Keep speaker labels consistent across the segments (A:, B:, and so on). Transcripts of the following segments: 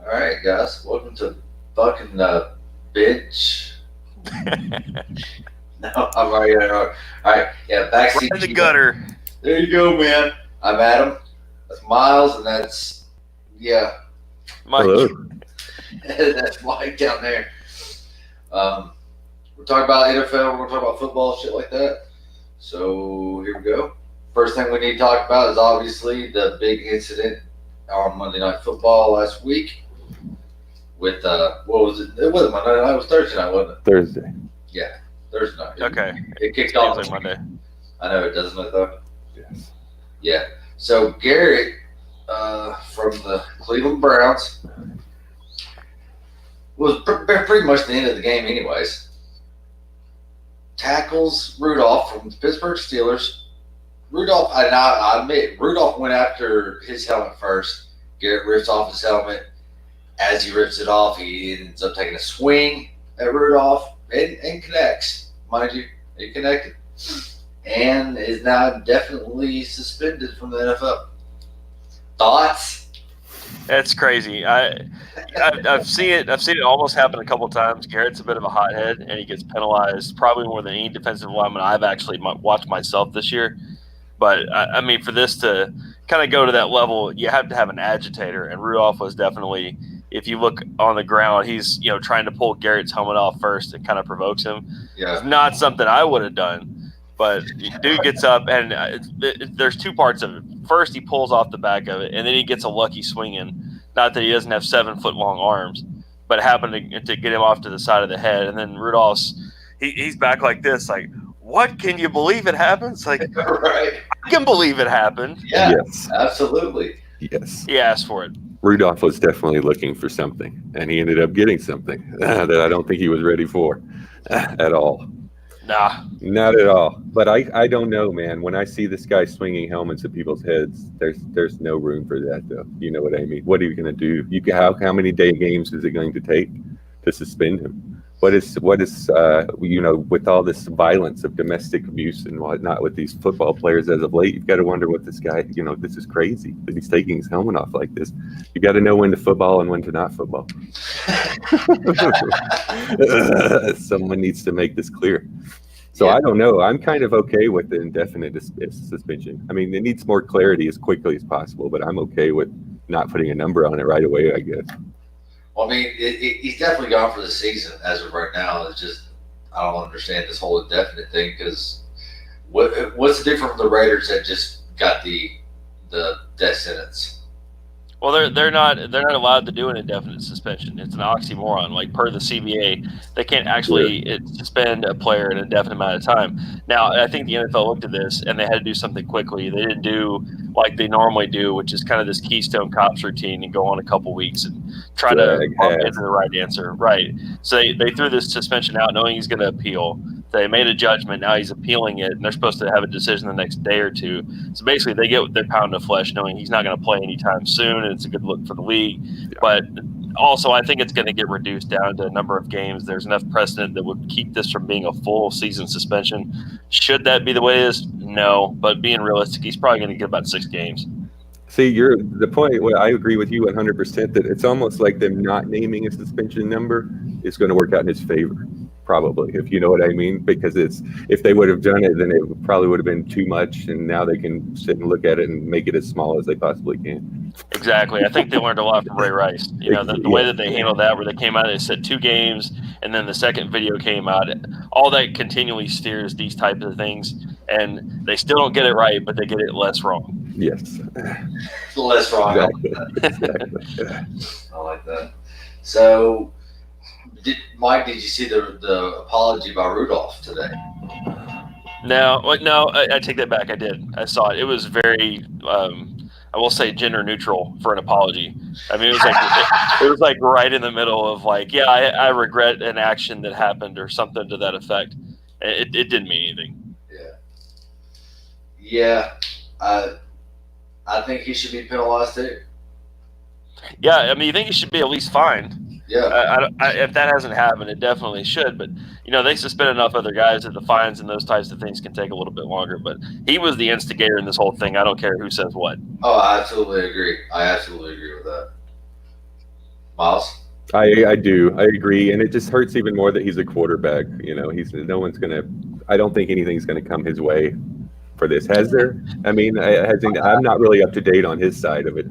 A: All right, guys, welcome to fucking bitch. No, I'm already all right. Yeah,
B: Right
A: backseat
B: in the
A: Gino.
B: gutter.
A: There you go, man. I'm Adam. That's Miles, and yeah,
B: Mike.
C: Hello.
A: that's Mike down there. Um, we're talking about NFL. We're talking about football, shit like that. So here we go. First thing we need to talk about is obviously the big incident on Monday Night Football last week with what was it? It wasn't Monday night. It was Thursday night, wasn't it?
C: Thursday.
A: Yeah, Thursday night.
B: Okay.
A: It kicked
B: Seems
A: off
B: like Monday.
A: I know it doesn't it though.
C: Yes.
A: Yeah. So Garrett from the Cleveland Browns was pretty much the end of the game, anyways. Tackles Rudolph from the Pittsburgh Steelers. Rudolph, I admit, Rudolph went after his helmet first. Garrett rips off his helmet. As he rips it off, he ends up taking a swing at Rudolph and connects. Mind you, he connected. And is now definitely suspended from the NFL. Thoughts?
B: That's crazy. I've seen it. I've seen it almost happen a couple of times. Garrett's a bit of a hothead, and he gets penalized probably more than any defensive lineman I've actually watched myself this year. But I mean, for this to kind of go to that level, you have to have an agitator, and Rudolph was definitely. If you look on the ground, he's trying to pull Garrett's helmet off first. It kind of provokes him.
A: Yeah.
B: It's not something I would have done. But dude gets up, and there's two parts of it. First, he pulls off the back of it, and then he gets a lucky swing in. Not that he doesn't have 7-foot-long arms, but it happened to get him off to the side of the head. And then Rudolph's he's back like this, like, what? Can you believe it happens? Like,
A: Right.
B: I can believe it happened.
A: Yeah,
C: Yes.
A: absolutely.
C: Yes.
B: He asked for it.
C: Rudolph was definitely looking for something, and he ended up getting something that I don't think he was ready for at all.
B: Nah.
C: Not at all. But I don't know, man. When I see this guy swinging helmets at people's heads, there's no room for that, though. You know what I mean? What are you going to do? How many day games is it going to take to suspend him? What is with all this violence of domestic abuse and whatnot with these football players as of late, you've got to wonder what this guy, this is crazy that he's taking his helmet off like this. You got to know when to football and when to not football. Someone needs to make this clear. So
A: Yeah.
C: I don't know. I'm kind of okay with the indefinite suspension. I mean, it needs more clarity as quickly as possible, but I'm okay with not putting a number on it right away, I guess.
A: Well, I mean, he's definitely gone for the season as of right now. It's just I don't understand this whole indefinite thing because what's the difference from the Raiders that just got the death sentence?
B: Well, they're not allowed to do an indefinite suspension. It's an oxymoron. Like per the CBA, they can't actually suspend a player an indefinite amount of time. Now, I think the NFL looked at this and they had to do something quickly. They didn't do like they normally do, which is kind of this Keystone Cops routine and go on a couple weeks and try to get to the right answer. Right. So they threw this suspension out knowing he's going to appeal. They made a judgment. Now he's appealing it, and they're supposed to have a decision the next day or two. So basically, they get their pound of flesh, knowing he's not going to play anytime soon, and it's a good look for the league. Yeah. But also, I think it's going to get reduced down to a number of games. There's enough precedent that would keep this from being a full season suspension. Should that be the way it is? No. But being realistic, he's probably going to get about 6 games.
C: See, the point. Well, I agree with you 100% that it's almost like them not naming a suspension number is going to work out in his favor. Probably, if you know what I mean, because if they would have done it, then it probably would have been too much, and now they can sit and look at it and make it as small as they possibly can.
B: Exactly. I think they learned a lot from Ray Rice. The way that they handled that, where they came out, they said 2 games, and then the second video came out. All that continually steers these types of things, and they still don't get it right, but they get it less wrong.
C: Yes.
A: Less wrong.
C: Exactly.
A: I like that. So, Mike, did you see the apology by Rudolph today?
B: No, I take that back. I did. I saw it. It was very, I will say, gender neutral for an apology. I mean, it was like right in the middle of like, yeah, I regret an action that happened or something to that effect. It didn't mean anything.
A: Yeah. I think he should be penalized too.
B: Yeah, I mean, you think he should be at least fined.
A: Yeah.
B: If that hasn't happened, it definitely should. But, they suspend enough other guys that the fines and those types of things can take a little bit longer. But he was the instigator in this whole thing. I don't care who says what.
A: Oh, I absolutely agree. with that. Miles?
C: I do. I agree. And it just hurts even more that he's a quarterback. I don't think anything's going to come his way for this. Has there? I mean, I'm not really up to date on his side of it.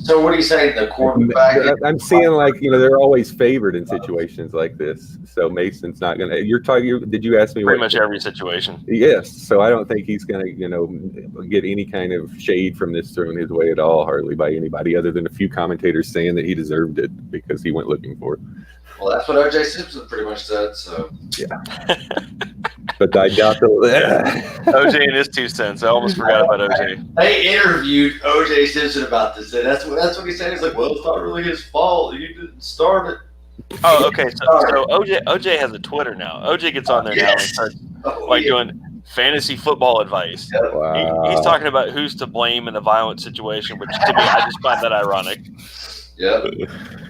A: So what are you saying? The quarterback?
C: I'm seeing they're always favored in situations like this. So Mason's not going to. Did you ask me?
B: Pretty much every situation.
C: Yes. So I don't think he's going to get any kind of shade from this thrown his way at all, hardly by anybody other than a few commentators saying that he deserved it because he went looking for it.
A: Well, that's what O.J. Simpson pretty much said. So
C: yeah. But I doubt
B: OJ and his 2 cents. I almost forgot about OJ.
A: They interviewed O.J. Simpson about this, and that's what he said. He's like, "Well, it's not really his fault. He didn't start it."
B: Oh, okay. So OJ has a Twitter now. OJ gets on there now and starts doing fantasy football advice.
A: Yep.
C: Wow.
B: He's talking about who's to blame in a violent situation, which to me, I just find that ironic.
A: Yep.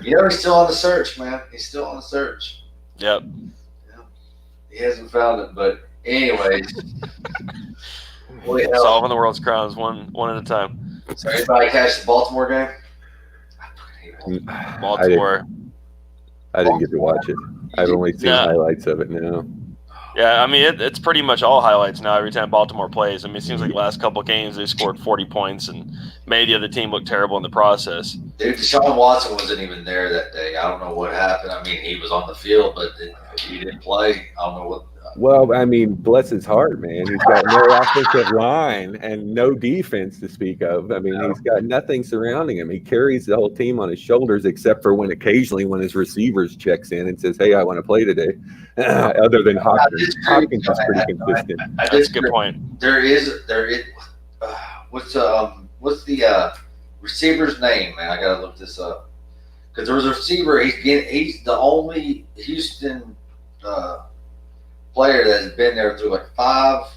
A: He's still on the search, man. He's still on the search.
B: Yep.
A: He hasn't found it, but anyways.
B: Solving the world's crimes one at a time.
A: So anybody catch the Baltimore game?
B: Baltimore.
C: I didn't get to watch it. I've only seen highlights of it now.
B: Yeah, I mean, it's pretty much all highlights now every time Baltimore plays. I mean, it seems like the last couple of games they scored 40 points and made the other team look terrible in the process.
A: Dude, Deshaun Watson wasn't even there that day. I don't know what happened. I mean, he was on the field, but he didn't play. I don't know what.
C: Well, I mean, bless his heart, man. He's got no offensive line and no defense to speak of. I mean, he's got nothing surrounding him. He carries the whole team on his shoulders, except for when his receivers checks in and says, "Hey, I want to play today." Other than Hopkins. Hopkins is pretty consistent.
B: That's a good point.
A: There is. What's the receiver's name, man? I gotta look this up because there was a receiver. He's the only Houston player that has been there through like 5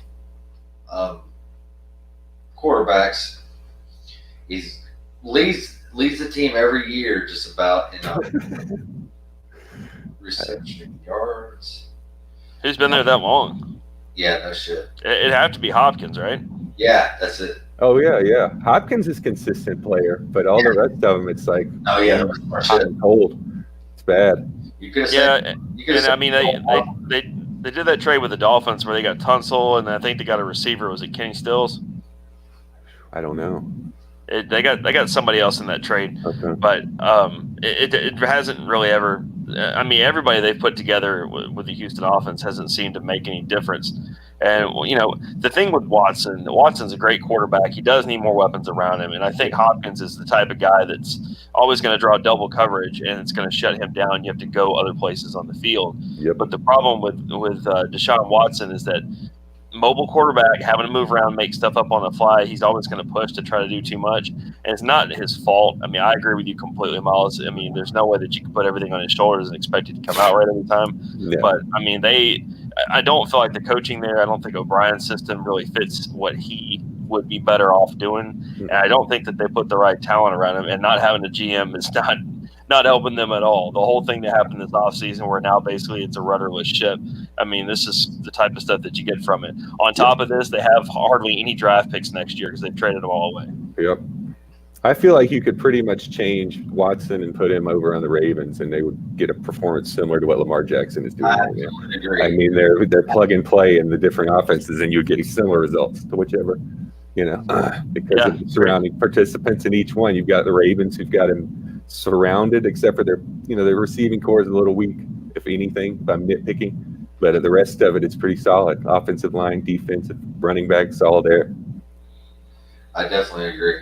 A: quarterbacks. He leads the team every year, just about in reception yards.
B: Who's been there that long?
A: Yeah, no shit.
B: It'd have to be Hopkins, right?
A: Yeah, that's it.
C: Oh yeah. Hopkins is a consistent player, but all the rest of them, it's like hot and cold. It's bad.
A: You could have said.
B: I mean, they did that trade with the Dolphins where they got Tunsil, and I think they got a receiver. Was it Kenny Stills?
C: I don't know.
B: They got somebody else in that trade,
C: okay.
B: But it hasn't really ever. I mean, everybody they've put together with the Houston offense hasn't seemed to make any difference. And the thing with Watson's a great quarterback. He does need more weapons around him, and I think Hopkins is the type of guy that's always going to draw double coverage, and it's going to shut him down. You have to go other places on the field.
C: Yep.
B: But the problem with Deshaun Watson is that mobile quarterback, having to move around, make stuff up on the fly, he's always going to push to try to do too much. And it's not his fault. I mean, I agree with you completely, Miles. I mean, there's no way that you can put everything on his shoulders and expect it to come out right every time.
C: Yeah.
B: But, I mean, I don't feel like the coaching there, I don't think O'Brien's system really fits what he would be better off doing. And I don't think that they put the right talent around him, and not having a GM is not helping them at all. The whole thing that happened this offseason where now basically it's a rudderless ship. I mean, this is the type of stuff that you get from it. On top of this, they have hardly any draft picks next year because they've traded them all away.
C: Yep. I feel like you could pretty much change Watson and put him over on the Ravens, and they would get a performance similar to what Lamar Jackson is doing right now. I mean, they're plug and play in the different offenses, and you get similar results to whichever, because of the surrounding participants in each one. You've got the Ravens who've got him surrounded, except for their receiving core is a little weak, if anything, if I'm nitpicking. But the rest of it, it's pretty solid. Offensive line, defensive, running backs, all there.
A: I definitely agree.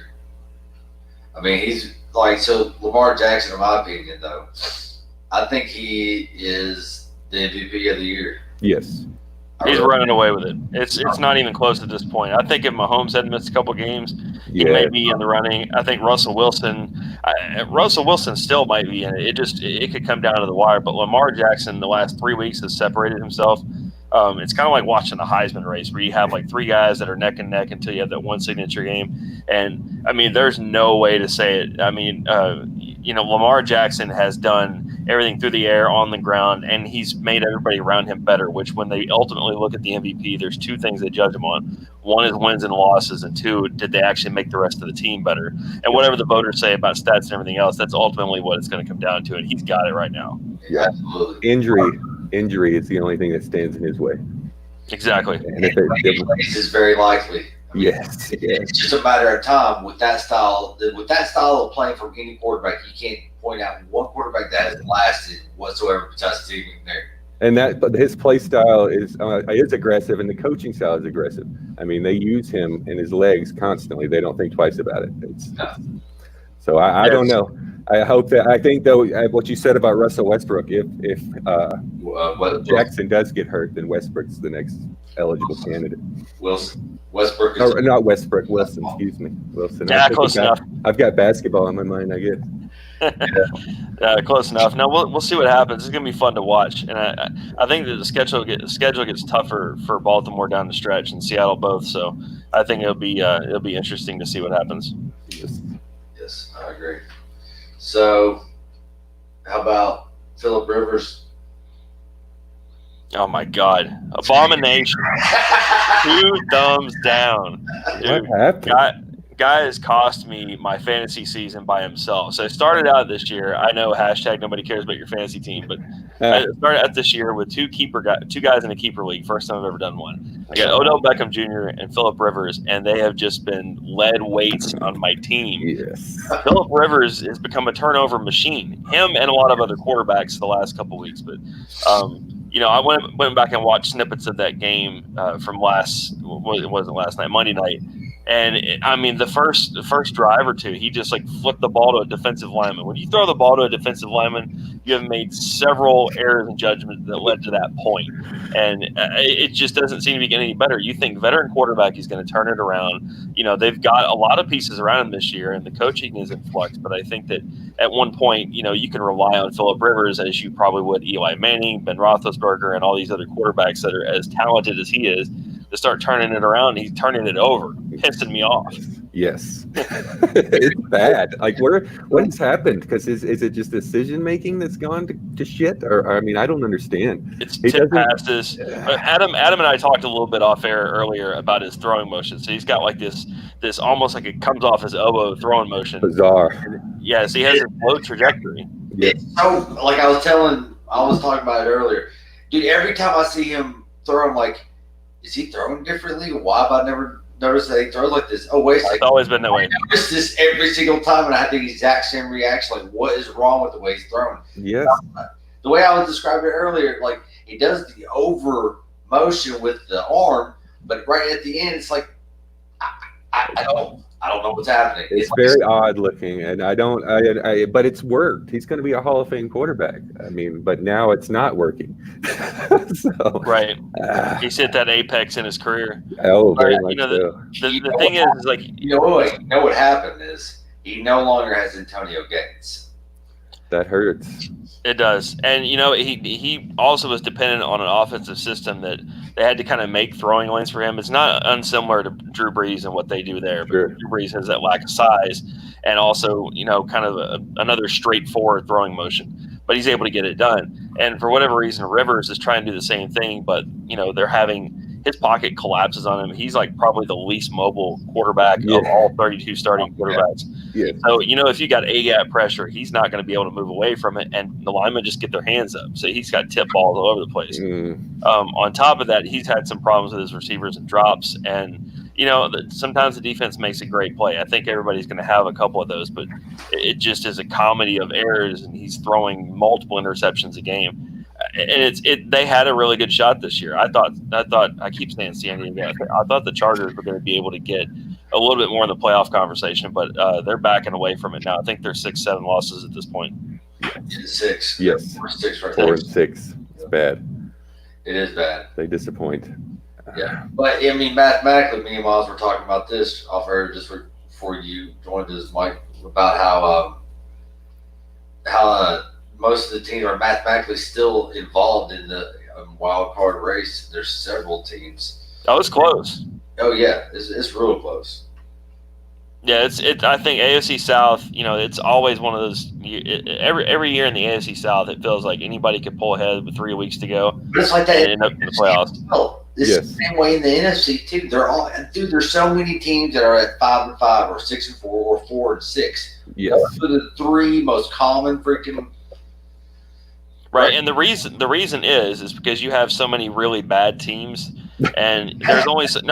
A: I mean, he's so Lamar Jackson, in my opinion, though, I think he is the MVP of the year.
C: Yes.
B: He's running away with it. It's not even close at this point. I think if Mahomes had missed a couple games, he may be in the running. I think Russell Wilson still might be in it. It could come down to the wire. But Lamar Jackson, the last 3 weeks, has separated himself. It's kind of like watching the Heisman race where you have like 3 guys that are neck and neck until you have that one signature game. And I mean, there's no way to say it. I mean, Lamar Jackson has done everything through the air, on the ground, and he's made everybody around him better, which when they ultimately look at the MVP, there's two things they judge him on. One is wins and losses, and two, did they actually make the rest of the team better? And whatever the voters say about stats and everything else, that's ultimately what it's going to come down to, and he's got it right now.
C: Yeah.
A: Absolutely.
C: Injury is the only thing that stands in his way.
B: Exactly.
C: And if it,
A: Is very likely.
C: yes,
A: It's just a matter of time with that style. With that style of playing from any quarterback, you can't point out one quarterback that hasn't lasted whatsoever besides Steve McNair.
C: and but his play style is aggressive, and the coaching style is aggressive. I mean, they use him and his legs constantly. They don't think twice about it. So I don't know. I think though what you said about Russell Westbrook, if Jackson does get hurt, then Westbrook's the next eligible candidate.
A: Westbrook is
C: Not Westbrook, Wilson. Excuse me, Wilson.
B: Yeah, close enough.
C: I've got basketball on my mind, I guess.
B: Close enough. No, we'll see what happens. It's gonna be fun to watch, and I think that the schedule gets tougher for Baltimore down the stretch and Seattle both. So I think it'll be interesting to see what happens.
A: Yes, I agree. So, how about Phillip Rivers?
B: Oh my God, abomination! 2 thumbs down, dude.
C: What happened?
B: Guy has cost me my fantasy season by himself. So I started out this year. I know hashtag nobody cares about your fantasy team, but I started out this year with two guys in a keeper league. First time I've ever done one. I got Odell Beckham Jr. and Phillip Rivers, and they have just been lead weights on my team.
C: Yes.
B: Phillip Rivers has become a turnover machine. Him and a lot of other quarterbacks the last couple of weeks. But I went back and watched snippets of that game from Monday night. And the first drive or two, he just flipped the ball to a defensive lineman. When you throw the ball to a defensive lineman, you have made several errors in judgment that led to that point. And it just doesn't seem to be getting any better. You think veteran quarterback is going to turn it around. They've got a lot of pieces around him this year, and the coaching is in flux. But I think that at one point, you can rely on Phillip Rivers as you probably would Eli Manning, Ben Roethlisberger, and all these other quarterbacks that are as talented as he is, to start turning it around. He's turning it over, pissing me off.
C: Yes. It's bad. What has happened? Because is it just decision making that's gone to shit? Or I don't understand.
B: It's tip passes. Adam and I talked a little bit off air earlier about his throwing motion. So he's got this almost like it comes off his elbow throwing motion.
C: Bizarre.
B: Yes, he has a low trajectory.
C: Yeah.
A: It's so I was talking about it earlier, dude. Every time I see him throw, I'm like, is he throwing differently? Why have I never noticed that he throws like this? Oh, wait a second.
B: It's always been that way.
A: I notice this every single time, and I had the exact same reaction. Like, what is wrong with the way he's throwing?
C: Yes.
A: The way I was describing it earlier, he does the over motion with the arm, but right at the end, it's like, I don't know what's happening.
C: It's very odd looking, and but it's worked. He's going to be a Hall of Fame quarterback. But now it's not working. So,
B: right. He's hit that apex in his career.
C: Oh, very much so.
B: The thing is
A: what happened is he no longer has Antonio Gates.
C: That hurts.
B: It does. And, he also was dependent on an offensive system that they had to kind of make throwing lanes for him. It's not unsimilar to Drew Brees and what they do there.
C: Sure.
B: But Drew Brees has that lack of size and also, kind of another straightforward throwing motion. But he's able to get it done. And for whatever reason, Rivers is trying to do the same thing, but, they're having – his pocket collapses on him. He's probably the least mobile quarterback of all 32 starting quarterbacks.
C: Yeah.
B: So, if you got A-gap pressure, he's not going to be able to move away from it, and the linemen just get their hands up. So he's got tip balls all over the place. On top of that, he's had some problems with his receivers and drops, and sometimes the defense makes a great play. I think everybody's going to have a couple of those, but it just is a comedy of errors, and he's throwing multiple interceptions a game. And they had a really good shot this year. I thought I keep saying San Diego. I thought the Chargers were going to be able to get a little bit more in the playoff conversation, but they're backing away from it now. I think they're 6-7 losses at this point.
A: 6.
C: Yes.
A: 4-6 right
C: 4 and 6. It's bad.
A: It is bad.
C: They disappoint.
A: Yeah, but mathematically, me and Miles were talking about this off air just before you joined us, Mike, about how most of the teams are mathematically still involved in the wild card race. There's several teams.
B: Oh, it's close.
A: Oh yeah, it's real close.
B: Yeah, I think AFC South. It's always one of those. Every year in the AFC South, it feels like anybody could pull ahead with 3 weeks to go
A: But it's like that
B: and end up in the playoffs.
A: well, it's
C: Yes.
A: the same way in the NFC too. There's so many teams that are at 5-5 or 6-4 or 4-6.
C: Yes.
A: Those are the three most common freaking.
B: Right, and the reason is because you have so many really bad teams, and there's only and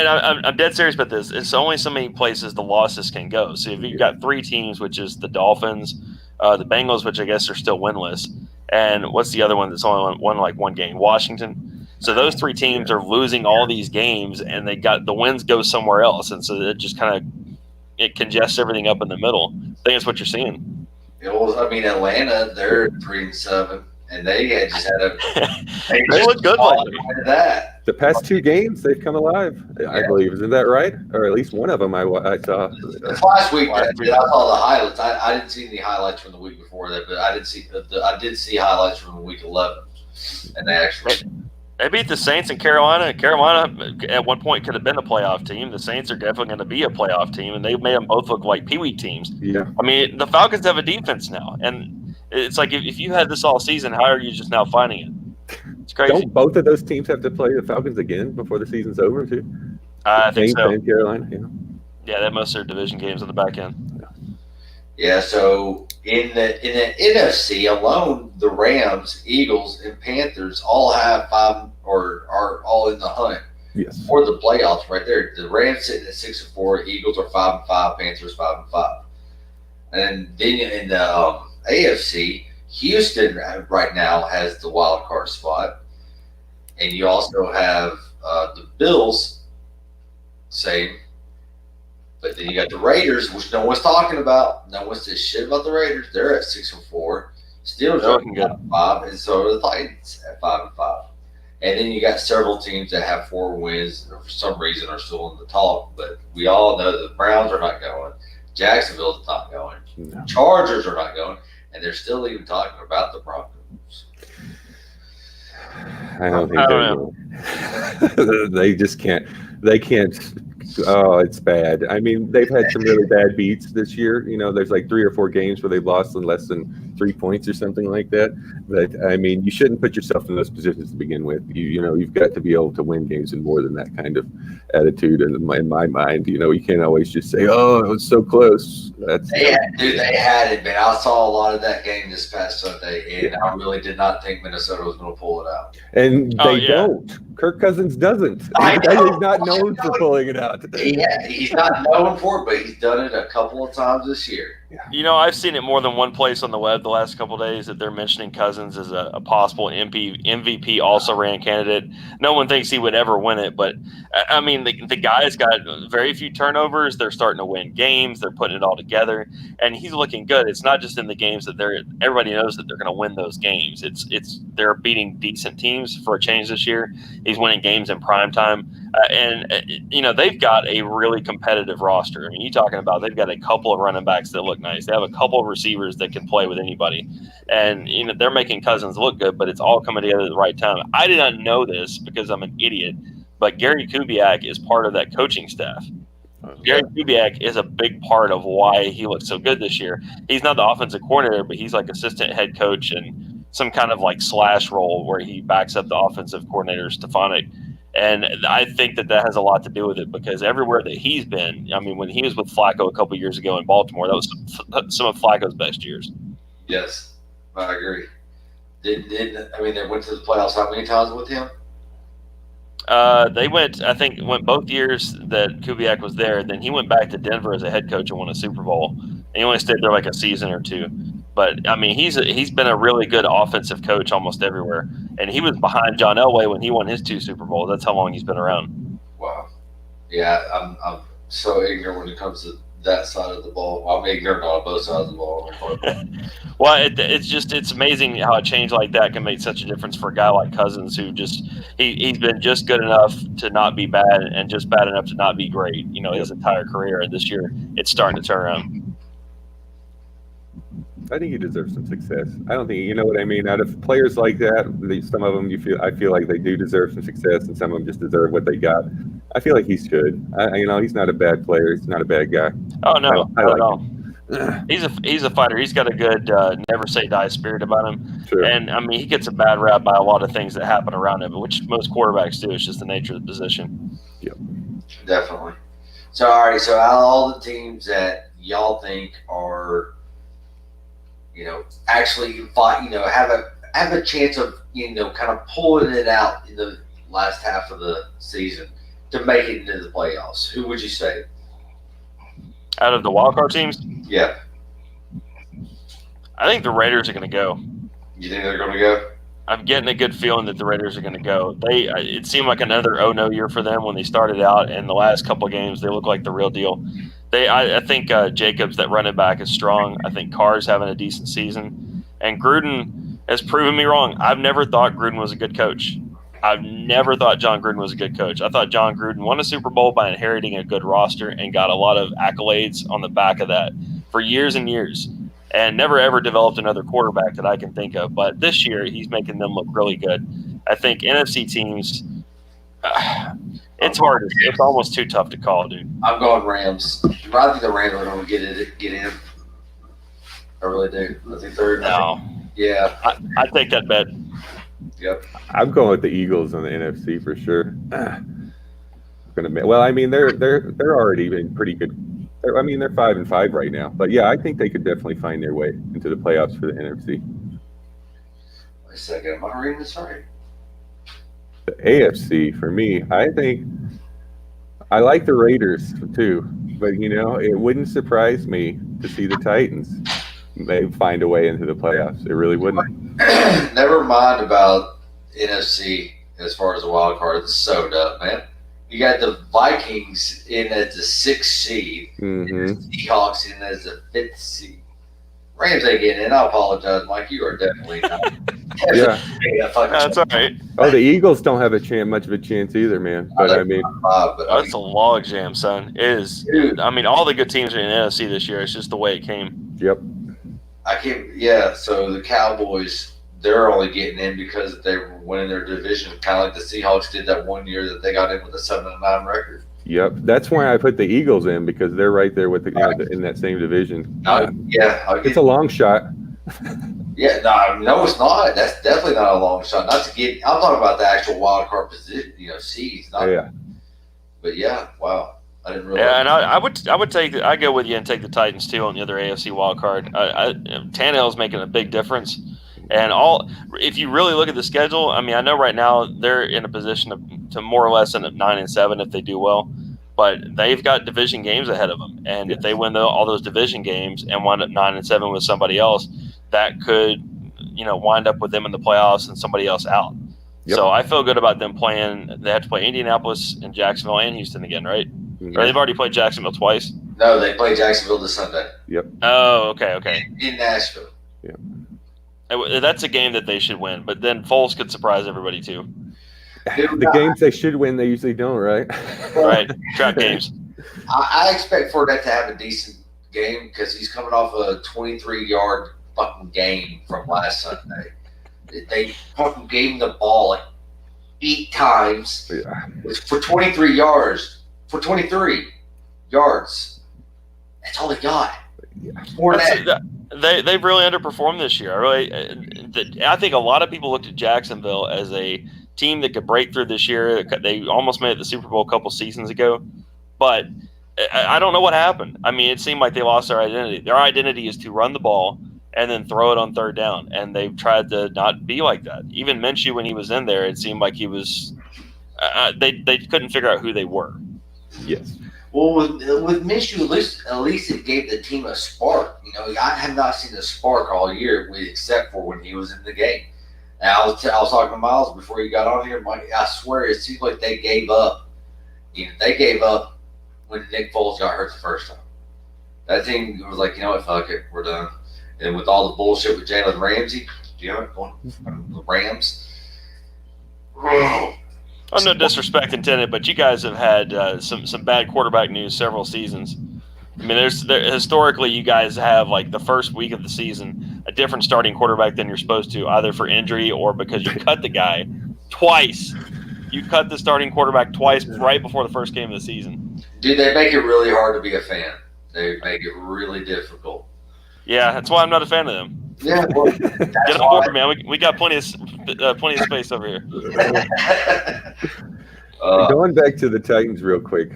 B: I'm dead serious about this. It's only so many places the losses can go. So if you've got 3 teams, which is the Dolphins, the Bengals, which I guess are still winless, and what's the other one that's only won like one game? Washington. So those 3 teams are losing all these games, and they got the wins go somewhere else, and so it just kind of it congests everything up in the middle. I think that's what you're seeing.
A: Atlanta, they're 3-7, and they just had a.
B: They look good lately.
A: That.
C: The past 2 games, they've come alive, I believe. Isn't that right? Or at least one of them I saw.
A: Last week, I saw the highlights. I didn't see any highlights from the week before that, but I did see highlights from week 11, and they actually.
B: They beat the Saints in Carolina. Carolina, at one point, could have been a playoff team. The Saints are definitely going to be a playoff team, and they made them both look like peewee teams.
C: Yeah.
B: I mean, the Falcons have a defense now, and it's like if you had this all season, how are you just now finding it? It's crazy.
C: Don't both of those teams have to play the Falcons again before the season's over, too?
B: I think
C: Saints
B: so.
C: and Carolina, yeah.
B: Yeah, they most of their division games on the back end.
A: Yeah, so in the NFC alone, the Rams, Eagles, and Panthers all have 5 or are all in the hunt
C: Yes.
A: for the playoffs. Right there, the Rams sitting at 6-4, Eagles are 5-5, Panthers 5-5, and then in the AFC, Houston right now has the wild card spot, and you also have the Bills, same. But then you got the Raiders, which no one's talking about. No one says shit about the Raiders. They're at 6-4. Steelers are
B: looking good.
A: 5, and so are the Titans at 5-5. And then you got several teams that have 4 wins, or for some reason are still in the talk. But we all know the Browns are not going. Jacksonville's not going.
C: No.
A: Chargers are not going, and they're still even talking about the Broncos.
C: I don't think
B: I
C: they will. They just can't. They can't. Oh, it's bad. I mean, they've had some really bad beats this year. There's like 3 or 4 games where they've lost in less than 3 points or something like that. But I mean, you shouldn't put yourself in those positions to begin with. You've got to be able to win games in more than that kind of attitude. And in my mind, you can't always just say, "Oh, it was so close."
A: They had it, man. I saw a lot of that game this past Sunday, and I really did not think Minnesota was going to pull it out.
C: And they
B: yeah.
C: don't. Kirk Cousins doesn't.
A: I know.
C: He's not known for pulling it out.
A: He's not known for it, but he's done it a couple of times this year.
B: I've seen it more than one place on the web the last couple of days that they're mentioning Cousins as a possible MVP also-ran candidate. No one thinks he would ever win it, but I mean, the guy's got very few turnovers. They're starting to win games. They're putting it all together, and he's looking good. It's not just in the games that everybody knows that they're going to win those games. They're beating decent teams for a change this year. He's winning games in prime time. They've got a really competitive roster. I mean, you're talking about they've got a couple of running backs that look nice. They have a couple of receivers that can play with anybody. And, they're making Cousins look good, but it's all coming together at the right time. I did not know this because I'm an idiot, but Gary Kubiak is part of that coaching staff. Gary Kubiak is a big part of why he looks so good this year. He's not the offensive coordinator, but he's like assistant head coach and some kind of like slash role where he backs up the offensive coordinator, Stefanik. And I think that has a lot to do with it because everywhere that he's been, I mean, when he was with Flacco a couple of years ago in Baltimore, that was some of Flacco's best years.
A: Yes, I agree. They went to the playoffs how many times with him?
B: They went both years that Kubiak was there. Then he went back to Denver as a head coach and won a Super Bowl. And he only stayed there like a season or 2. But I mean, he's been a really good offensive coach almost everywhere. And he was behind John Elway when he won his 2 Super Bowls. That's how long he's been around.
A: Wow. Yeah, I'm so ignorant when it comes to that side of the ball. I'm ignorant on both sides of the ball.
B: Well, it's amazing how a change like that can make such a difference for a guy like Cousins, who he's been just good enough to not be bad and just bad enough to not be great. His entire career, and this year it's starting to turn around.
C: I think he deserves some success. I don't think, you know what I mean? Out of players like that, some of them I feel like they do deserve some success, and some of them just deserve what they got. I feel like he should. He's not a bad player. He's not a bad guy.
B: Oh no,
C: I
B: not
C: like
B: at all. He's a fighter. He's got a good never say die spirit about him.
C: Sure.
B: And I mean, he gets a bad rap by a lot of things that happen around him, which most quarterbacks do. It's just the nature of the position.
A: Definitely. So, all right. So, out of all the teams that y'all think are, actually fight, have a chance of, kind of pulling it out in the last half of the season to make it into the playoffs, who would you say?
B: Out of the wild card teams,
A: Yeah.
B: I think the Raiders are going to go.
A: You think they're going to go?
B: I'm getting a good feeling that the Raiders are going to go. It seemed like another oh-no year for them when they started out, and the last couple of games they look like the real deal. I think Jacobs, that running back, is strong. I think Carr's having a decent season, and Gruden has proven me wrong. I've never thought Gruden was a good coach. I've never thought John Gruden was a good coach. I thought John Gruden won a Super Bowl by inheriting a good roster and got a lot of accolades on the back of that for years and years, and never ever developed another quarterback that I can think of. But this year, he's making them look really good. I think NFC teams, it's hard. It's almost too tough to call, dude.
A: I'm going Rams. I think the Rams are going to get in. I really do. I think they're.
B: No.
A: Yeah.
B: I take that bet.
A: Yep.
C: I'm going with the Eagles on the NFC for sure. Well, I mean, they're already been pretty good. They're 5-5 right now, but yeah, I think they could definitely find their way into the playoffs for the NFC.
A: Wait a second, am I reading this right?
C: The AFC for me, I think I like the Raiders too, but it wouldn't surprise me to see the Titans may find a way into the playoffs. It really wouldn't.
A: Never mind about NFC as far as the wild card. It's so dumb, man. You got the Vikings in as the 6th seed, and the Seahawks in as the 5th seed. Rams ain't getting in. I apologize, Mike. You are definitely not.
C: Yeah.
B: That's all right.
C: Oh, the Eagles don't have much of a chance either, man. But
B: That's a log jam, son. It is.
A: Dude.
B: I mean, all the good teams are in the NFC this year. It's just the way it came.
C: Yep.
A: So the Cowboys, they're only getting in because they were winning their division, kind of like the Seahawks did that one year that they got in with a 7-9 record.
C: Yep, that's why I put the Eagles in, because they're right there with in that same division. It's a long shot.
A: No, it's not. That's definitely not a long shot. Not to get. I'm talking about the actual wild card position. Seeds. But wow. I didn't realize.
B: Yeah, and I would take. I go with you and take the Titans too on the other AFC wild card. Tannehill's making a big difference, and if you really look at the schedule, I mean, I know right now they're in a position to more or less end up 9-7 if they do well, but they've got division games ahead of them, and if they win all those division games and wind up 9-7 with somebody else, that could wind up with them in the playoffs and somebody else out. Yep. So I feel good about them playing. They have to play Indianapolis and Jacksonville and Houston again, right?
C: Mm-hmm.
B: Or they've already played Jacksonville twice?
A: No, they play Jacksonville this Sunday.
C: Yep.
B: Oh, okay.
A: In Nashville.
C: Yeah.
B: That's a game that they should win, but then Foles could surprise everybody too.
C: The games they should win, they usually don't, right?
B: Right. Trap games.
A: I expect Fournette to have a decent game because he's coming off a 23-yard fucking game from last Sunday. They fucking gave him the ball like 8 times.
C: Yeah.
A: It's for 23 yards. For 23 yards. That's all they got.
C: Yeah.
B: They've really underperformed this year. I think a lot of people looked at Jacksonville as a team that could break through this year. They almost made it to the Super Bowl a couple seasons ago, but I don't know what happened. I mean, it seemed like they lost their identity. Their identity is to run the ball and then throw it on third down, and they've tried to not be like that. Even Minshew, when he was in there, it seemed like he was they couldn't figure out who they were.
C: Yes.
A: Well, with Minshew, at least it gave the team a spark. I have not seen a spark all year, except for when he was in the game. And I was talking to Miles before he got on here. Mike, I swear, it seems like they gave up. They gave up when Nick Foles got hurt the first time. That team was like, fuck it, we're done. And with all the bullshit with Jalen Ramsey, the Rams.
B: Oh, no disrespect intended, but you guys have had some bad quarterback news several seasons. I mean, historically, you guys have, like, the first week of the season, a different starting quarterback than you're supposed to, either for injury or because you cut the guy twice. You cut the starting quarterback twice right before the first game of the season.
A: Dude, they make it really hard to be a fan. They make it really difficult.
B: Yeah, that's why I'm not a fan of them.
A: Yeah, well,
B: Get on board, man. We got plenty of space over here.
C: Going back to the Titans real quick,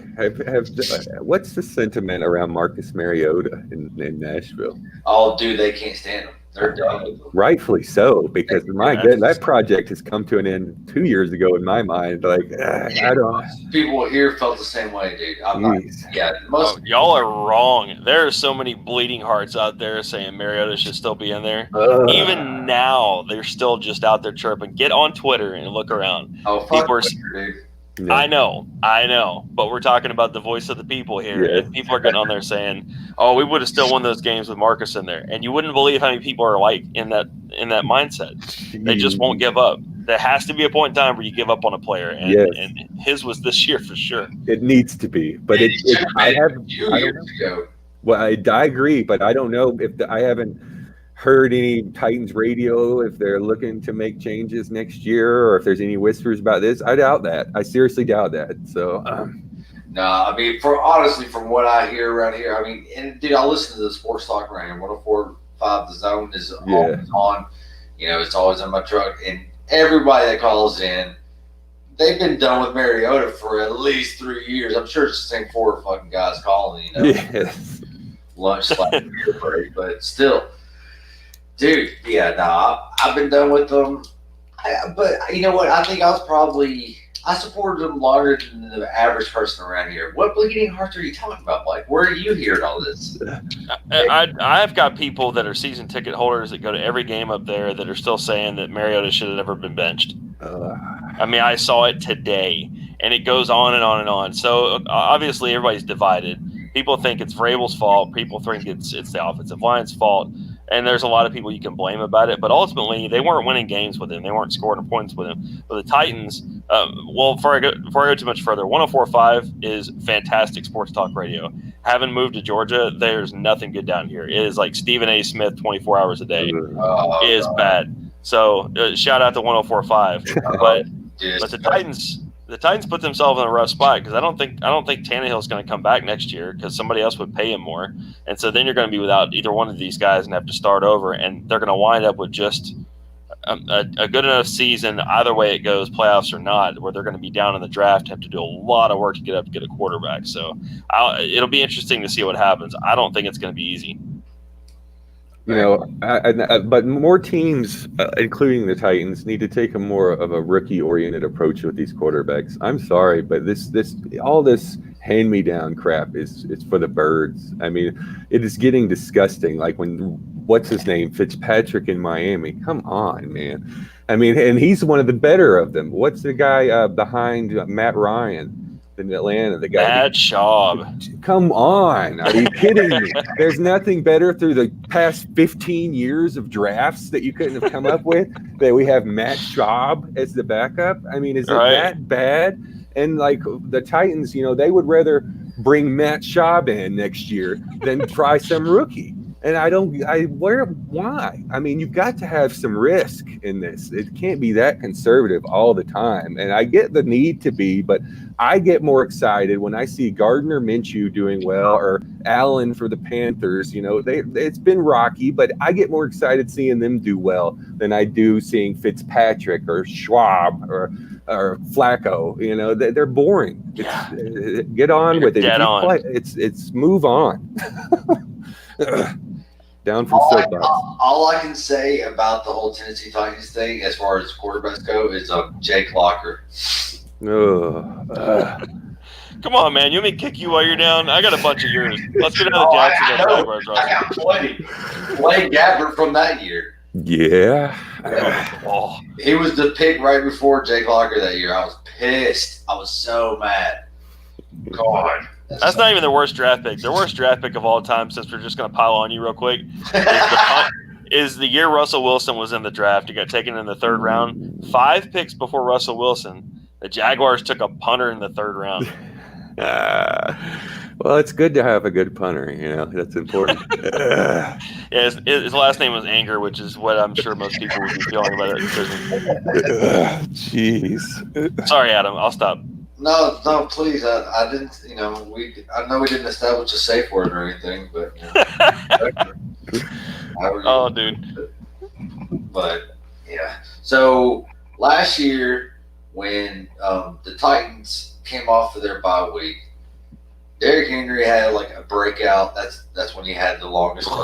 C: what's the sentiment around Marcus Mariota in Nashville?
A: Oh, dude, they can't stand him. They're done with him.
C: Rightfully so, because that project has come to an end 2 years ago in my mind. Like, I don't.
A: People here felt the same way, dude.
B: Y'all are wrong. There are so many bleeding hearts out there saying Mariota should still be in there. Even now, they're still just out there chirping. Get on Twitter and look around.
A: Oh, fuck Twitter, dude.
B: Yeah. I know, but we're talking about the voice of the people here. Yeah. And people are getting on there saying, "Oh, we would have still won those games with Marcus in there." And you wouldn't believe how many people are like in that mindset. They just won't give up. There has to be a point in time where you give up on a player, and his was this year for sure.
C: It needs to be, but I agree, but I don't know if I haven't heard any Titans radio if they're looking to make changes next year, or if there's any whispers about this. I doubt that. I seriously doubt that. So,
A: no, I mean, from what I hear around here, I mean, and dude, I listen to the sports talk around here. 104.5 The Zone is always on. You know, it's always in my truck, and everybody that calls in, they've been done with Mariota for at least 3 years. I'm sure it's the same 4 fucking guys calling. You know, lunch beer break, but still. Dude, I've been done with them. But you know what? I think I supported them longer than the average person around here. What bleeding hearts are you talking about, Blake? Where are you hearing all this?
B: I've got people that are season ticket holders that go to every game up there that are still saying that Mariota should have never been benched. I mean, I saw it today, and it goes on and on and on. So obviously, everybody's divided. People think it's Vrabel's fault. People think it's the offensive line's fault. And there's a lot of people you can blame about it. But ultimately, they weren't winning games with him. They weren't scoring points with him. But the Titans, before I go too much further, 104.5 is fantastic sports talk radio. Having moved to Georgia, there's nothing good down here. It is like Stephen A. Smith 24 hours a day. It is bad. So shout out to 104.5. But the Titans put themselves in a rough spot because I don't think Tannehill's going to come back next year because somebody else would pay him more, and so then you're going to be without either one of these guys and have to start over, and they're going to wind up with just a good enough season either way it goes, playoffs or not, where they're going to be down in the draft, have to do a lot of work to get a quarterback. So it'll be interesting to see what happens. I don't think it's going to be easy.
C: You know, but more teams, including the Titans, need to take a more of a rookie-oriented approach with these quarterbacks. I'm sorry, but all this hand-me-down crap is for the birds. I mean, it is getting disgusting. Like what's his name, Fitzpatrick in Miami. Come on, man. I mean, and he's one of the better of them. What's the guy behind Matt Ryan? In Atlanta, the guy
B: Matt Schaub.
C: Come on, are you kidding me? There's nothing better through the past 15 years of drafts that you couldn't have come up with that we have Matt Schaub as the backup. I mean, is it that bad? And like the Titans, you know, they would rather bring Matt Schaub in next year than try some rookie. And why? I mean, you've got to have some risk in this. It can't be that conservative all the time. And I get the need to be, but I get more excited when I see Gardner Minshew doing well or Allen for the Panthers. You know, it's been rocky, but I get more excited seeing them do well than I do seeing Fitzpatrick or Schwab or Flacco. You know, they're boring. Get on with it. It's move on. Down from soapbox.
A: All I can say about the whole Tennessee Titans thing, as far as quarterbacks go, is Jake Locker.
B: Come on, man. You want me to kick you while you're down? I got a bunch of yours. Let's get out of Jacksonville Jaguars.
A: I got plenty. Blake Gabbert from that year.
C: Yeah.
A: He was the pick right before Jake Locker that year. I was pissed. I was so mad. God.
B: That's not even their worst draft pick. Their worst draft pick of all time, since we're just going to pile on you real quick, is the year Russell Wilson was in the draft. He got taken in the third round. 5 picks before Russell Wilson, the Jaguars took a punter in the third round.
C: Well, it's good to have a good punter. That's important.
B: Yeah, his last name was Anger, which is what I'm sure most people would be feeling about it.
C: Jeez.
B: Sorry, Adam. I'll stop.
A: No, please. I didn't. I know we didn't establish a safe word or anything, but.
B: Oh, dude.
A: But yeah. So last year, when the Titans came off of their bye week, Derrick Henry had like a breakout. That's when he had the longest run.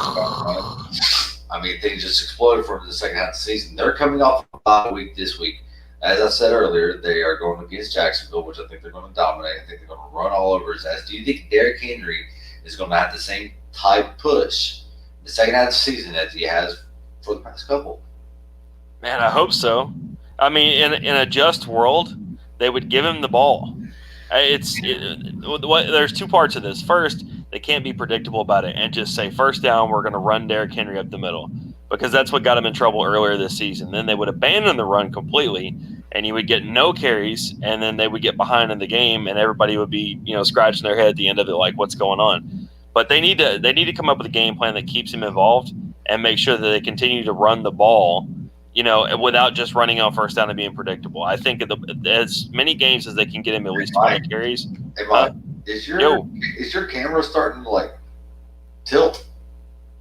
A: I mean, things just exploded for him in the second half of the season. They're coming off a bye week this week. As I said earlier, they are going against Jacksonville, which I think they're going to dominate. I think they're going to run all over his ass. Do you think Derrick Henry is going to have the same type push in the second half of the season as he has for the past couple?
B: Man, I hope so. I mean, in a just world, they would give him the ball. There's two parts of this. First, they can't be predictable about it and just say, first down, we're going to run Derrick Henry up the middle, because that's what got him in trouble earlier this season. Then they would abandon the run completely, and he would get no carries, and then they would get behind in the game, and everybody would be, scratching their head at the end of it, like, what's going on? But they need to come up with a game plan that keeps him involved and make sure that they continue to run the ball, without just running on first down and being predictable. I think as many games as they can get him at least 20 carries.
A: Hey, Mike, is your camera starting to like tilt?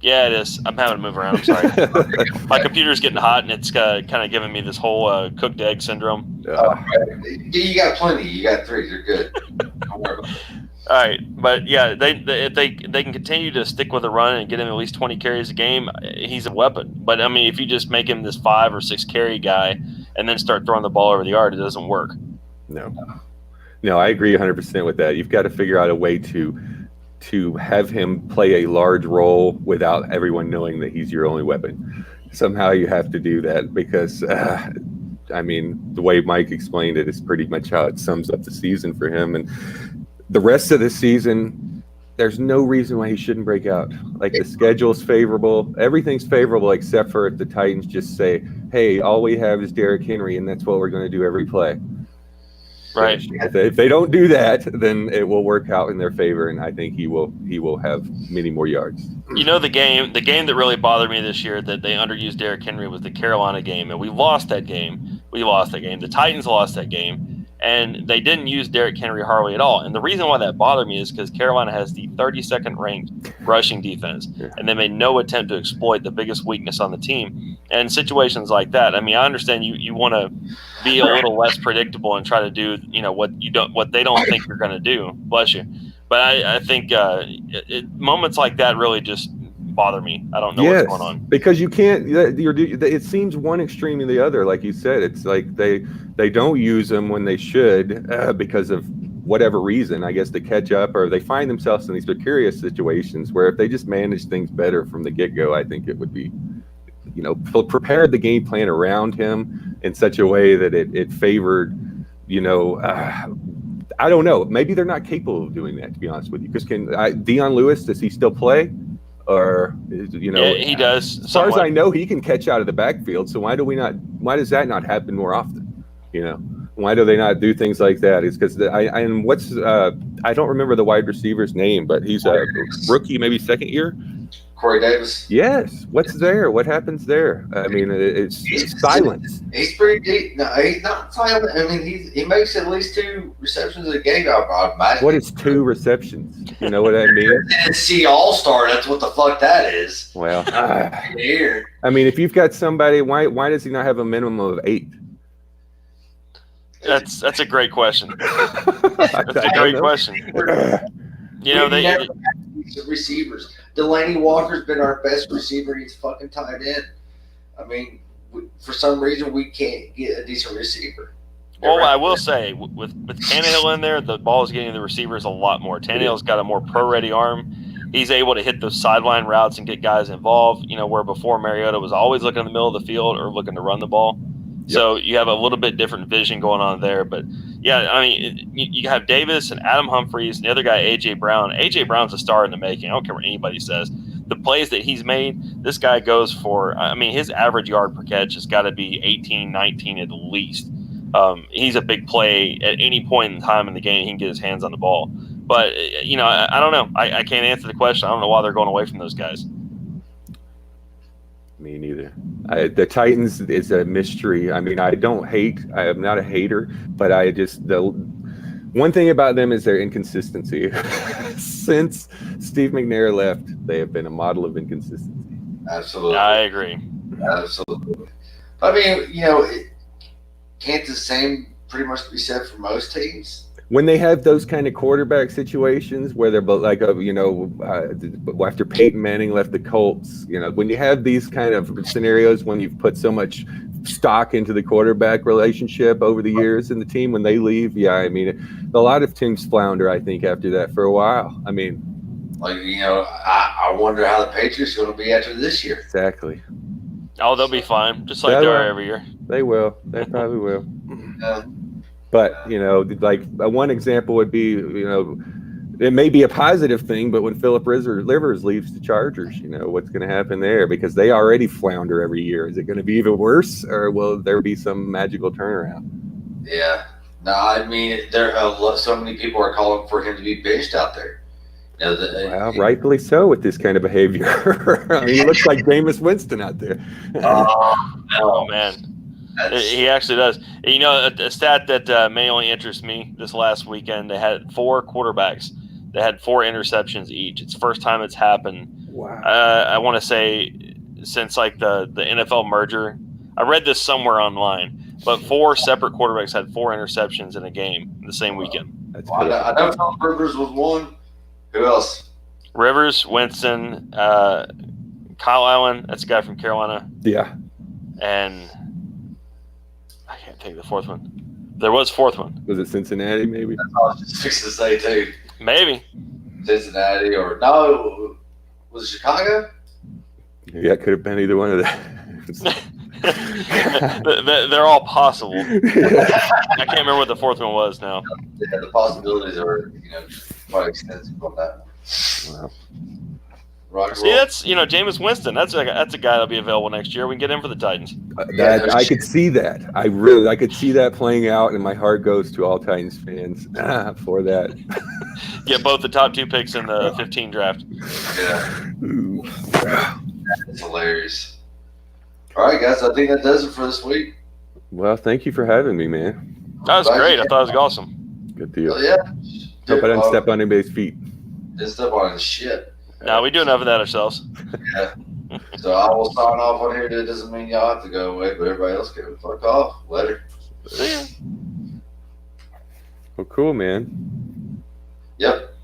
B: Yeah, it is. I'm having to move around. I'm sorry. My computer's getting hot, and it's kind of giving me this whole cooked egg syndrome.
A: You got plenty. You got 3. You're good. Don't worry about it.
B: All right, but yeah, if they can continue to stick with the run and get him at least 20 carries a game, he's a weapon. But I mean, if you just make him this 5 or 6 carry guy and then start throwing the ball over the yard, it doesn't work.
C: No, I agree 100% with that. You've got to figure out a way to have him play a large role without everyone knowing that he's your only weapon. Somehow you have to do that, because I mean, the way Mike explained it is pretty much how it sums up the season for him. And the rest of the season, there's no reason why he shouldn't break out. Like, the schedule's favorable. Everything's favorable except for if the Titans just say, hey, all we have is Derrick Henry, and that's what we're going to do every play.
B: Right.
C: If they don't do that, then it will work out in their favor, and I think he will have many more yards.
B: The game that really bothered me this year that they underused Derrick Henry was the Carolina game, and we lost that game. The Titans lost that game. And they didn't use Derrick Henry hardly at all. And the reason why that bothered me is because Carolina has the 32nd ranked rushing defense, and they made no attempt to exploit the biggest weakness on the team. And situations like that, I mean, I understand you want to be a little less predictable and try to do what they don't think you're going to do. Bless you. But I think moments like that really just bother me. I don't know what's going on,
C: because you can't. It seems one extreme to the other. Like you said, it's like they don't use them when they should because of whatever reason. I guess to catch up, or they find themselves in these precarious situations where if they just manage things better from the get-go, I think it would be, prepared the game plan around him in such a way that it favored, I don't know. Maybe they're not capable of doing that, to be honest with you. Because Dion Lewis, does he still play? Or
B: yeah, he does.
C: As far as I know, he can catch out of the backfield. So why does that not happen more often? Why do they not do things like that? It's because I don't remember the wide receiver's name, but he's a rookie, maybe second year.
A: Corey Davis.
C: Yes. What's there? What happens there? I mean, it's silence.
A: He's pretty deep. No, he's not silent. I mean, he makes at least 2 receptions a game. I imagine.
C: What is 2 receptions? You know what I mean?
A: See, All-Star. That's what the fuck that is.
C: Well,
A: here.
C: I mean, if you've got somebody, why does he not have a minimum of 8?
B: That's a great question. That's a great question. They
A: receivers. Delaney Walker's been our best receiver. He's fucking tight end. I mean, for some reason, we can't get a decent receiver.
B: Well, I will say, with Tannehill in there, the ball is getting the receivers a lot more. Tannehill's got a more pro-ready arm. He's able to hit those sideline routes and get guys involved, where before Mariota was always looking in the middle of the field or looking to run the ball. Yep. So you have a little bit different vision going on there. But, yeah, I mean, you have Davis and Adam Humphries and the other guy, A.J. Brown. A.J. Brown's a star in the making. I don't care what anybody says. The plays that he's made, this guy goes for – I mean, his average yard per catch has got to be 18, 19 at least. He's a big play at any point in time in the game. He can get his hands on the ball. But I don't know. I can't answer the question. I don't know why they're going away from those guys.
C: Me neither. The Titans is a mystery. I mean, I am not a hater, but the one thing about them is their inconsistency. Since Steve McNair left, they have been a model of inconsistency.
A: Absolutely.
B: I agree.
A: Absolutely. I mean, can't the same pretty much be said for most teams?
C: When they have those kind of quarterback situations where they're like, after Peyton Manning left the Colts, when you have these kind of scenarios when you've put so much stock into the quarterback relationship over the years in the team, when they leave, a lot of teams flounder, I think, after that for a while. I mean,
A: I wonder how the Patriots are going to be after this year.
C: Exactly.
B: Oh, they'll be fine, just like they are every year.
C: They will. They probably will.
A: Yeah.
C: But, like one example would be, it may be a positive thing, but when Philip Rivers leaves the Chargers, what's going to happen there? Because they already flounder every year. Is it going to be even worse, or will there be some magical turnaround?
A: Yeah. No, I mean, so many people are calling for him to be benched out there.
C: Well, rightfully so with this kind of behavior. I mean, he looks like Jameis Winston out there.
B: Oh, man. He actually does. A stat that may only interest me this last weekend, they had 4 quarterbacks. They had 4 interceptions each. It's the first time it's happened.
C: Wow.
B: I want to say since like the NFL merger. I read this somewhere online, but 4 separate quarterbacks had 4 interceptions in a game the same weekend.
A: I know Philip Rivers was one. Who else?
B: Rivers, Winston, Kyle Allen. That's a guy from Carolina.
C: Yeah.
B: And I can't think of the 4th one. There was a 4th one.
C: Was it Cincinnati, maybe?
A: That's all I was just fixing to say, too.
B: Maybe.
A: Cincinnati or no, was it Chicago?
C: Yeah, it could have been either one of them.
B: They're all possible. I can't remember what the 4th one was now.
A: Yeah, the possibilities are, quite extensive on that one.
C: Wow.
B: See, that's Jameis Winston. That's a guy that'll be available next year. We can get him for the Titans.
C: I could see that. I could see that playing out, and my heart goes to all Titans fans for that.
B: Get both the top 2 picks in the 15 draft.
A: Yeah, that's hilarious. All right, guys, I think that does it for this week.
C: Well, thank you for having me, man.
B: That was great. I thought it was awesome.
C: Good deal.
A: Well, yeah.
C: Hope I didn't step on anybody's feet.
A: Didn't step on his shit.
B: No, we do enough of that ourselves.
A: Yeah. So I will sign off on here. That doesn't mean y'all have to go away, but everybody else can fuck off. Later.
B: See ya.
C: Well, cool, man.
A: Yep.